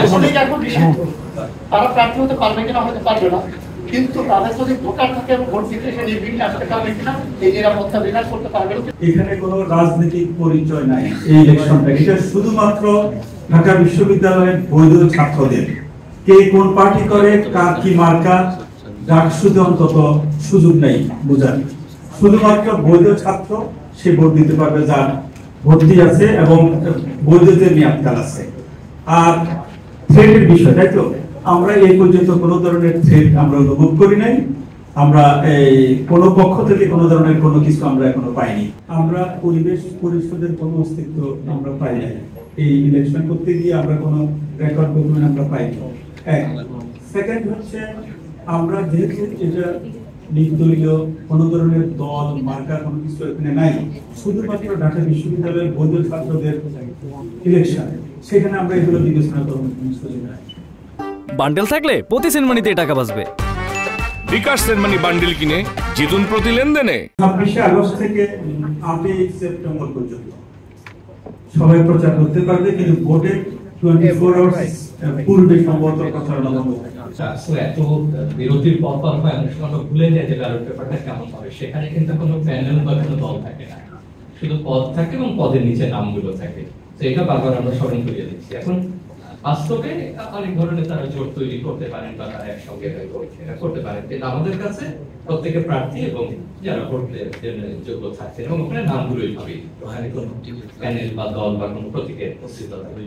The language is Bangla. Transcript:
আসলে এখন নিষিদ্ধ, তারা প্রার্থী হতে পারবে কিনা হতে পারবে না, কিন্তু তাদের যদি ভোটার থাকে এবং ভোট দিতে সে নির্বিঘ্নে আসতে পারবে কিনা এই নিরাপত্তা বিরাজ করতে পারবে। এখানে কোনো রাজনৈতিক পরিচয় নাই এই ইলেকশনটা, এটা শুধুমাত্র ঢাকা বিশ্ববিদ্যালয়ের বৈধ ছাত্রদের, কে কোন পার্টি করে, কার কি মার্কা, ডাকসুতে অন্তত সুযোগ নেই বোঝার। শুধুমাত্র বৈধ ছাত্র সে ভোট দিতে পারবে যার ভর্তি আছে এবং বৈধদের মেয়াদকাল আছে। আর থ্রেটের বিষয়, তাই তো, আমরা এই পর্যন্ত কোনো ধরনের থ্রেট আমরা অনুভব করি নাই। আমরা এই কোনো পক্ষ থেকে কোনো ধরনের কোনো কিছু আমরা এখনো পাইনি। আমরা পরিবেশ পরিষদের কোনো অস্তিত্ব আমরা পাই নাই। এই ইলেকশন করতে গিয়ে আমরা কোনো রেকর্ড ডকুমেন্ট আমরা পাইনি। এক সেকেন্ড হচ্ছে, আমরা যেহেতু এটা নির্দলীয় কোনো ধরনের দল মার্কা কোনো কিছু এখানে নাই, শুধুমাত্র ঢাকা বিশ্ববিদ্যালয়ের বৈধ ছাত্রদের ইলেকশন, সেখানে আমরা এগুলো বিবেচনা করবো। বান্ডেল থাকলে প্রতি সেনমানিতে টাকা বাঁচবে। বিকাশ সেনমানি বান্ডেল কিনে জিতুন প্রতি লেনদেনে। 26 আগস্ট থেকে 8 সেপ্টেম্বর পর্যন্ত সবাই প্রচার করতে পারবে, কিন্তু ভোটের 24 আওয়ার্স পূর্বে সম্ভবত প্রচারণা বন্ধ হবে। এত বিরতির পর পর হয় অনেক সময় ভুলে যায় যে ব্যালট পেপারটা কেমন হবে। সেখানে কিন্তু কোনো প্যানেল বা কোনো দল থাকে না, শুধু পদ থাকে এবং পদের নিচে নামগুলো থাকে। তো এটা বারবার আমরা স্মরণ করিয়ে দিচ্ছি। এখন বাস্তবে অনেক ধরনের তারা জোট তৈরি করতে পারেন বা তারা একসঙ্গে করতে পারেন, কিন্তু আমাদের কাছে প্রত্যেকের প্রার্থী এবং যারা ভোট জন্য যোগ্য থাকছেন এবং ওখানে নামগুলোই ভাবি, ওখানে কোনো প্যানেল বা দল বা কোনো প্রতীকের অস্তিত্ব থাকে।